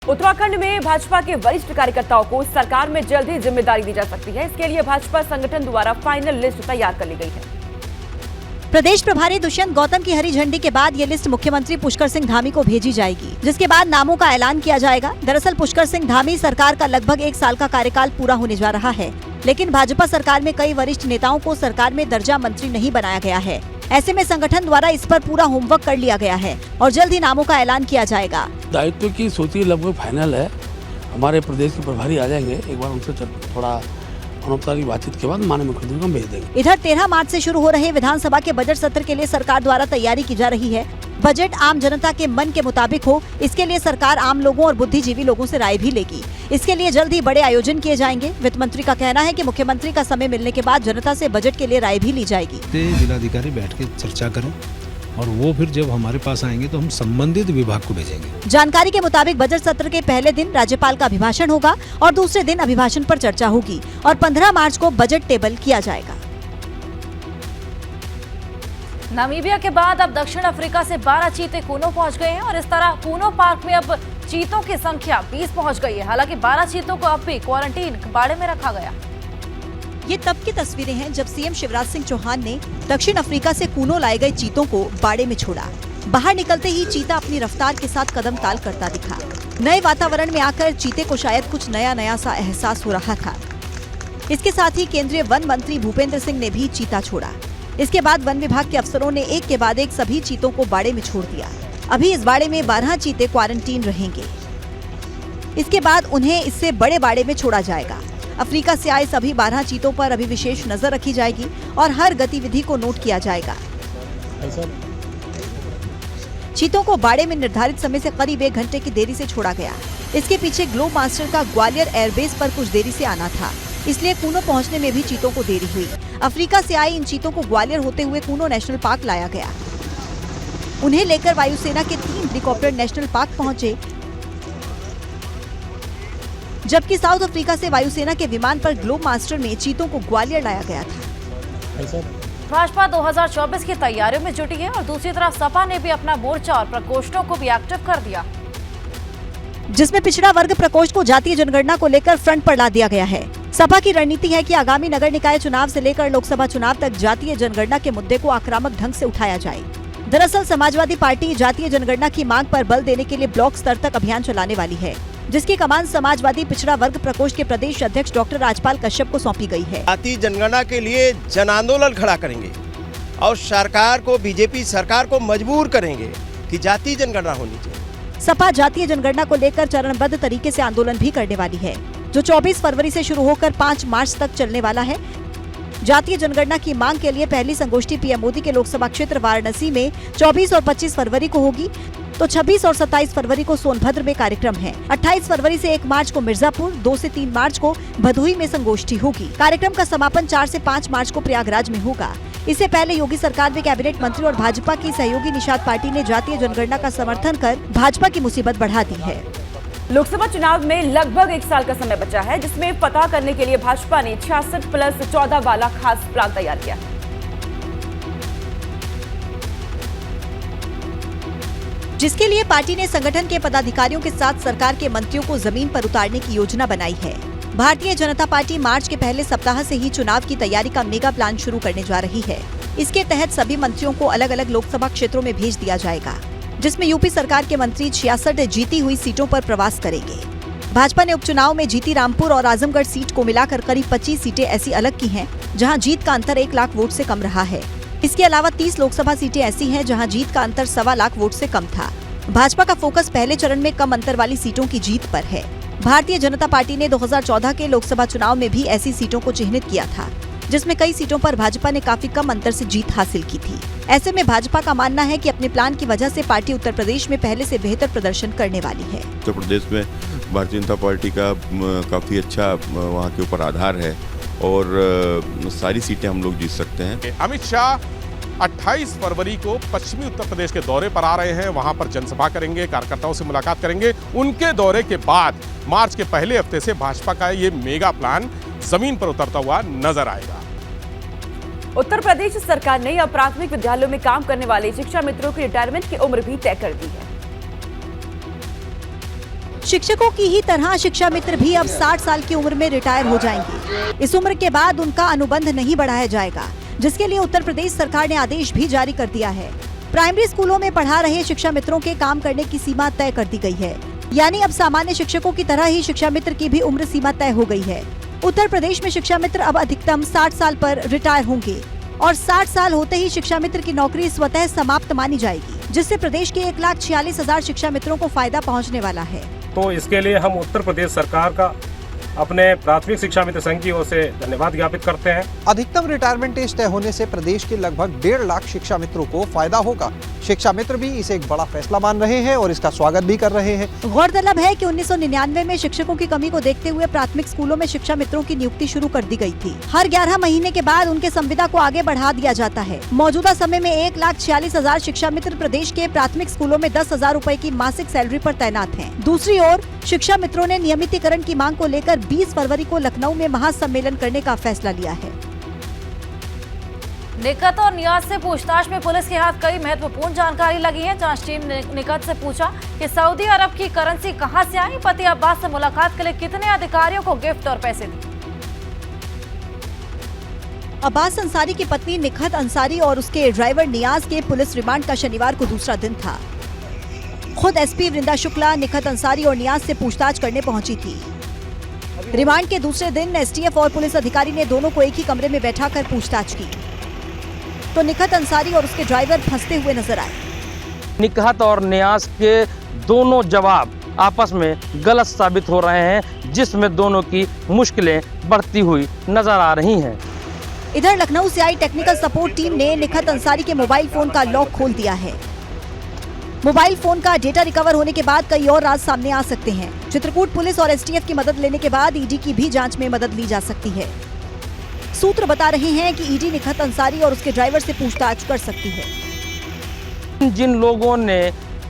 उत्तराखंड में भाजपा के वरिष्ठ कार्यकर्ताओं को सरकार में जल्द ही जिम्मेदारी दी जा सकती है। इसके लिए भाजपा संगठन द्वारा फाइनल लिस्ट तैयार कर ली गई है। प्रदेश प्रभारी दुष्यंत गौतम की हरी झंडी के बाद ये लिस्ट मुख्यमंत्री पुष्कर सिंह धामी को भेजी जाएगी, जिसके बाद नामों का ऐलान किया जाएगा। दरअसल पुष्कर सिंह धामी सरकार का लगभग 1 साल का कार्यकाल पूरा होने जा रहा है, लेकिन भाजपा सरकार में कई वरिष्ठ नेताओं को सरकार में दर्जा मंत्री नहीं बनाया गया है। ऐसे में संगठन द्वारा इस पर पूरा होमवर्क कर लिया गया है और जल्द ही नामों का ऐलान किया जाएगा। दायित्व की सूची लगभग फाइनल है। हमारे प्रदेश के प्रभारी आ जाएंगे, एक बार उनसे थोड़ा अनौपचारिक बातचीत के बाद माननीय मुख्यमंत्री को भेज देंगे। इधर 13 मार्च से शुरू हो रहे विधानसभा के बजट सत्र के लिए सरकार द्वारा तैयारी की जा रही है। बजट आम जनता के मन के मुताबिक हो, इसके लिए सरकार आम लोगों और बुद्धिजीवी लोगों से राय भी लेगी। इसके लिए जल्द ही बड़े आयोजन किए जाएंगे। वित्त मंत्री का कहना है कि मुख्यमंत्री का समय मिलने के बाद जनता से बजट के लिए राय भी ली जाएगी। जिलाधिकारी बैठ के चर्चा करें और वो फिर जब हमारे पास आएंगे तो हम संबंधित विभाग को भेजेंगे। जानकारी के मुताबिक बजट सत्र के पहले दिन राज्यपाल का अभिभाषण होगा और दूसरे दिन अभिभाषण पर चर्चा होगी और 15 मार्च को बजट टेबल किया जाएगा। नामीबिया के बाद अब दक्षिण अफ्रीका से 12 चीते कूनो पहुंच गए हैं और इस तरह कूनो पार्क में अब चीतों की संख्या 20 पहुंच गई है। हालांकि 12 चीतों को अब भी क्वारंटीन बाड़े में रखा गया। ये तब की तस्वीरें हैं जब सीएम शिवराज सिंह चौहान ने दक्षिण अफ्रीका से कूनो लाए गए चीतों को बाड़े में छोड़ा। बाहर निकलते ही चीता अपनी रफ्तार के साथ कदम ताल करता दिखा। नए वातावरण में आकर चीते को शायद कुछ नया सा एहसास हो रहा था। इसके साथ ही केंद्रीय वन मंत्री भूपेंद्र सिंह ने भी चीता छोड़ा। इसके बाद वन विभाग के अफसरों ने एक के बाद एक सभी चीतों को बाड़े में छोड़ दिया। अभी इस बाड़े में 12 चीते क्वारंटीन रहेंगे। इसके बाद उन्हें इससे बड़े बाड़े में छोड़ा जाएगा। अफ्रीका से आए सभी 12 चीतों पर अभी विशेष नजर रखी जाएगी और हर गतिविधि को नोट किया जाएगा। चीतों को बाड़े में निर्धारित समय से करीब 1 घंटे की देरी से छोड़ा गया। इसके पीछे ग्लोब मास्टर का ग्वालियर एयरबेस पर कुछ देरी से आना था, इसलिए कूनो पहुंचने में भी चीतों को देरी हुई। अफ्रीका से आए इन चीतों को ग्वालियर होते हुए कूनो नेशनल पार्क लाया गया। उन्हें लेकर वायुसेना के 3 हेलीकॉप्टर नेशनल पार्क पहुंचे, जबकि साउथ अफ्रीका से वायुसेना के विमान पर ग्लोब मास्टर में चीतों को ग्वालियर लाया गया था। भाजपा 2024 की तैयारियों में जुटी है और दूसरी तरफ सपा ने भी अपना मोर्चा और प्रकोष्ठों को भी एक्टिव कर दिया, जिसमें पिछड़ा वर्ग प्रकोष्ठ को जातीय जनगणना को लेकर फ्रंट पर ला दिया गया है। सपा की रणनीति है कि आगामी नगर निकाय चुनाव से लेकर लोकसभा चुनाव तक जातीय जनगणना के मुद्दे को आक्रामक ढंग से उठाया जाए। दरअसल समाजवादी पार्टी जातीय जनगणना की मांग पर बल देने के लिए ब्लॉक स्तर तक अभियान चलाने वाली है, जिसकी कमान समाजवादी पिछड़ा वर्ग प्रकोष्ठ के प्रदेश अध्यक्ष डॉक्टर राजपाल कश्यप को सौंपी गई है। जातीय जनगणना के लिए जन आंदोलन खड़ा करेंगे और सरकार को, बीजेपी सरकार को मजबूर करेंगे कि जातीय जनगणना होनी चाहिए। सपा जातीय जनगणना को लेकर चरणबद्ध तरीके से आंदोलन भी करने वाली है, जो 24 फरवरी से शुरू होकर 5 मार्च तक चलने वाला है। जातीय जनगणना की मांग के लिए पहली संगोष्ठी पीएम मोदी के लोकसभा क्षेत्र वाराणसी में 24 और 25 फरवरी को होगी, तो 26 और 27 फरवरी को सोनभद्र में कार्यक्रम है। 28 फरवरी से 1 मार्च को मिर्जापुर, 2 से 3 मार्च को भदोही में संगोष्ठी होगी। कार्यक्रम का समापन 4 से 5 मार्च को प्रयागराज में होगा। इससे पहले योगी सरकार में कैबिनेट मंत्री और भाजपा की सहयोगी निषाद पार्टी ने जातीय जनगणना का समर्थन कर भाजपा की मुसीबत बढ़ा दी है। लोकसभा चुनाव में लगभग 1 साल का समय बचा है, जिसमें पता करने के लिए भाजपा ने 66+14 वाला खास प्लान तैयार किया है। जिसके लिए पार्टी ने संगठन के पदाधिकारियों के साथ सरकार के मंत्रियों को जमीन पर उतारने की योजना बनाई है। भारतीय जनता पार्टी मार्च के पहले सप्ताह से ही चुनाव की तैयारी का मेगा प्लान शुरू करने जा रही है। इसके तहत सभी मंत्रियों को अलग अलग लोकसभा क्षेत्रों में भेज दिया जाएगा, जिसमें यूपी सरकार के मंत्री 66 जीती हुई सीटों पर प्रवास करेंगे। भाजपा ने उपचुनाव में जीती रामपुर और आजमगढ़ सीट को मिलाकर करीब 25 सीटें ऐसी अलग की हैं, जहां जीत का अंतर 1 लाख वोट से कम रहा है। इसके अलावा 30 लोकसभा सीटें ऐसी हैं जहां जीत का अंतर 1.25 लाख वोट से कम था। भाजपा का फोकस पहले चरण में कम अंतर वाली सीटों की जीत पर है। भारतीय जनता पार्टी ने 2014 के लोकसभा चुनाव में भी ऐसी सीटों को चिन्हित किया था, जिसमें कई सीटों पर भाजपा ने काफी कम अंतर से जीत हासिल की थी। ऐसे में भाजपा का मानना है कि अपने प्लान की वजह से पार्टी उत्तर प्रदेश में पहले से बेहतर प्रदर्शन करने वाली है। उत्तर प्रदेश में भारतीय जनता पार्टी का काफी अच्छा वहाँ के ऊपर आधार है और सारी सीटें हम लोग जीत सकते हैं। अमित शाह 28 फरवरी को पश्चिमी उत्तर प्रदेश के दौरे पर आ रहे हैं। वहां पर जनसभा करेंगे, कार्यकर्ताओं से मुलाकात करेंगे। उनके दौरे के बाद मार्च के पहले हफ्ते से भाजपा का ये मेगा प्लान जमीन पर उतरता हुआ नजर आएगा। उत्तर प्रदेश सरकार ने अब प्राथमिक विद्यालयों में काम करने वाले शिक्षा मित्रों की रिटायरमेंट की उम्र भी तय कर दी है। शिक्षकों की ही तरह शिक्षा मित्र भी अब 60 साल की उम्र में रिटायर हो जाएंगे। इस उम्र के बाद उनका अनुबंध नहीं बढ़ाया जाएगा, जिसके लिए उत्तर प्रदेश सरकार ने आदेश भी जारी कर दिया है। प्राइमरी स्कूलों में पढ़ा रहे शिक्षा मित्रों के काम करने की सीमा तय कर दी गई है, यानी अब सामान्य शिक्षकों की तरह ही शिक्षा मित्र की भी उम्र सीमा तय हो गई है। उत्तर प्रदेश में शिक्षा मित्र अब अधिकतम 60 साल पर रिटायर होंगे और 60 साल होते ही शिक्षा मित्र की नौकरी स्वतः समाप्त मानी जाएगी, जिससे प्रदेश के 1,46,000 शिक्षा मित्रों को फायदा पहुंचने वाला है। तो इसके लिए हम उत्तर प्रदेश सरकार का अपने प्राथमिक शिक्षा मित्र संघ की ओर से धन्यवाद ज्ञापित करते हैं। अधिकतम रिटायरमेंट एज तय होने से प्रदेश के लगभग 1.5 लाख शिक्षा मित्रों को फायदा होगा। शिक्षा मित्र भी इसे एक बड़ा फैसला मान रहे हैं और इसका स्वागत भी कर रहे हैं। गौरतलब है कि 1999 में शिक्षकों की कमी को देखते हुए प्राथमिक स्कूलों में शिक्षा मित्रों की नियुक्ति शुरू कर दी गई थी। हर 11 महीने के बाद उनके संविदा को आगे बढ़ा दिया जाता है। मौजूदा समय में 1,46,000 शिक्षा मित्र प्रदेश के प्राथमिक स्कूलों में 10,000 रूपए की मासिक सैलरी पर तैनात हैं। दूसरी ओर शिक्षा मित्रों ने नियमितीकरण की मांग को लेकर 20 फरवरी को लखनऊ में महासम्मेलन करने का फैसला लिया है। निकहत और नियाज से पूछताछ में पुलिस के हाथ कई महत्वपूर्ण जानकारी लगी है। जांच टीम ने निकहत से पूछा कि सऊदी अरब की करेंसी कहां से आई, पति अब्बास से मुलाकात के लिए कितने अधिकारियों को गिफ्ट और पैसे दिए। अब्बास अंसारी की पत्नी निकहत अंसारी और उसके ड्राइवर नियाज के पुलिस रिमांड का शनिवार को दूसरा दिन था। खुद एसपी वृंदा शुक्ला निकहत अंसारी और नियाज से पूछताछ करने पहुंची थी। रिमांड के दूसरे दिन एसटीएफ और पुलिस अधिकारी ने दोनों को एक ही कमरे में बैठाकर पूछताछ की, तो निकहत अंसारी और उसके ड्राइवर फंसते हुए नजर आए। निकहत और नियाज के दोनों जवाब आपस में गलत साबित हो रहे हैं, जिसमें दोनों की मुश्किलें बढ़ती हुई नजर आ रही हैं। इधर लखनऊ से आई टेक्निकल सपोर्ट टीम ने निकहत अंसारी के मोबाइल फोन का लॉक खोल दिया है। मोबाइल फोन का डेटा रिकवर होने के बाद कई और राज सामने आ सकते हैं। चित्रकूट पुलिस और एसटीएफ की मदद लेने के बाद ईडी की भी जांच में मदद ली जा सकती है। सूत्र बता रहे हैं कि ईडी निकहत अंसारी और उसके ड्राइवर से पूछताछ कर सकती है। जिन लोगों ने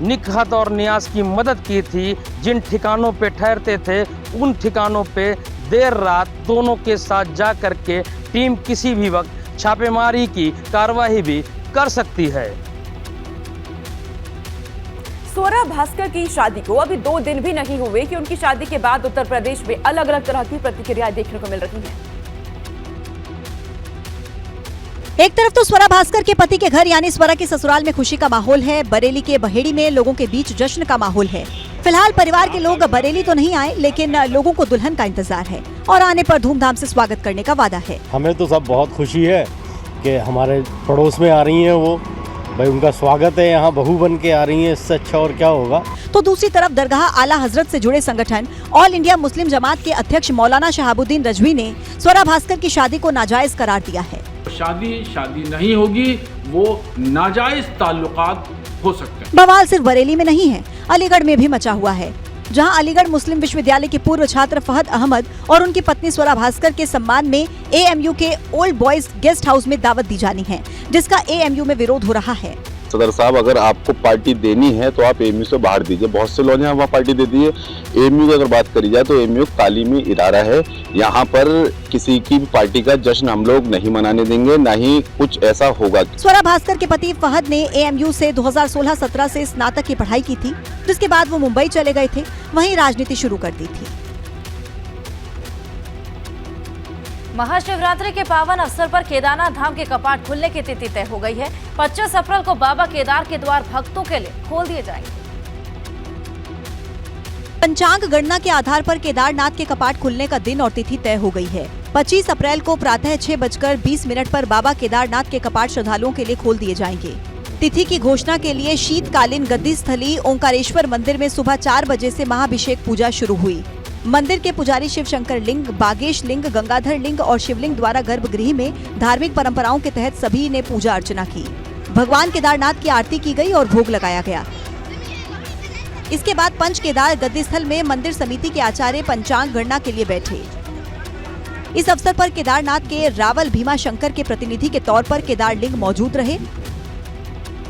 निकहत और नियाज की मदद की थी, जिन ठिकानों पे ठहरते थे, उन ठिकानों पे देर रात दोनों के साथ जा करके टीम किसी भी वक्त छापेमारी की कार्रवाई भी कर सकती है। स्वरा भास्कर की शादी को अभी 2 दिन भी नहीं हुए कि उनकी शादी के बाद उत्तर प्रदेश में अलग अलग तरह की प्रतिक्रियाएं देखने को मिल रही हैं। एक तरफ तो स्वरा भास्कर के पति के घर यानी स्वरा के ससुराल में खुशी का माहौल है। बरेली के बहेड़ी में लोगों के बीच जश्न का माहौल है। फिलहाल परिवार के लोग बरेली तो नहीं आए, लेकिन लोगों को दुल्हन का इंतजार है और आने पर धूमधाम से स्वागत करने का वादा है। हमें तो सब बहुत खुशी है कि हमारे पड़ोस में आ रही हैं वो, भाई उनका स्वागत है, यहाँ बहू बन के आ रही हैं, इससे अच्छा और क्या होगा। तो दूसरी तरफ दरगाह आला हजरत से जुड़े संगठन ऑल इंडिया मुस्लिम जमात के अध्यक्ष मौलाना शहाबुद्दीन रजवी ने स्वरा भास्कर की शादी को नाजायज करार दिया है। शादी नहीं होगी, वो नाजायज ताल्लुकात हो सकते हैं। बवाल सिर्फ बरेली में नहीं है, अलीगढ़ में भी मचा हुआ है, जहां अलीगढ़ मुस्लिम विश्वविद्यालय के पूर्व छात्र फहद अहमद और उनकी पत्नी स्वरा भास्कर के सम्मान में एएमयू के ओल्ड बॉयज गेस्ट हाउस में दावत दी जानी है, जिसका एएमयू में विरोध हो रहा है। सदर साहब, अगर आपको पार्टी देनी है तो आप एएमयू से बाहर दीजिए। बहुत से लोग यहाँ पार्टी दे दी है। एएमयू की अगर बात करी जाए तो एएमयू तालीमी इदारा है, यहाँ पर किसी की पार्टी का जश्न हम लोग नहीं मनाने देंगे, ना ही कुछ ऐसा होगा। स्वरा भास्कर के पति फहद ने एएमयू से 2016-17 से स्नातक की पढ़ाई की थी, जिसके बाद वो मुंबई चले गए थे, वहीं राजनीति शुरू कर दी थी। महाशिवरात्रि के पावन अवसर पर केदारनाथ धाम के कपाट खुलने की तिथि तय हो गई है। 25 अप्रैल को बाबा केदार के द्वार भक्तों के लिए खोल दिए जाएंगे। पंचांग गणना के आधार पर केदारनाथ के कपाट खुलने का दिन और तिथि तय हो गई है। 25 अप्रैल को प्रातः 6:20 पर बाबा केदारनाथ के कपाट श्रद्धालुओं के लिए खोल दिए जाएंगे। तिथि की घोषणा के लिए शीतकालीन गद्दी स्थली ओंकारेश्वर मंदिर में सुबह 4 बजे से महाभिषेक पूजा शुरू हुई। मंदिर के पुजारी शिव शंकर लिंग, बागेश लिंग, गंगाधर लिंग और शिवलिंग द्वारा गर्भगृह में धार्मिक परंपराओं के तहत सभी ने पूजा अर्चना की। भगवान केदारनाथ की आरती की गई और भोग लगाया गया। इसके बाद पंच केदार गद्दी स्थल में मंदिर समिति के आचार्य पंचांग गणना के लिए बैठे। इस अवसर पर केदारनाथ के रावल भीमा शंकर के प्रतिनिधि के तौर पर केदार लिंग मौजूद रहे।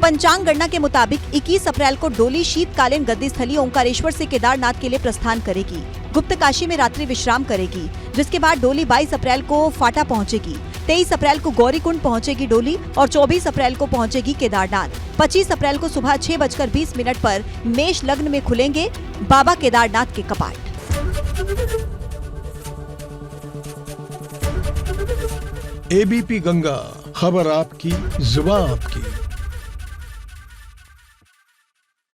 पंचांग गणना के मुताबिक 21 अप्रैल को डोली शीतकालीन गद्दी स्थली ओंकारेश्वर से केदारनाथ के लिए प्रस्थान करेगी। गुप्त काशी में रात्रि विश्राम करेगी, जिसके बाद डोली 22 अप्रैल को फाटा पहुंचेगी। 23 अप्रैल को गौरीकुंड पहुंचेगी डोली और 24 अप्रैल को पहुंचेगी केदारनाथ। 25 अप्रैल को सुबह 6:20 पर मेष लग्न में खुलेंगे बाबा केदारनाथ के कपाट। एबीपी गंगा, खबर आपकी, जुबान आपकी।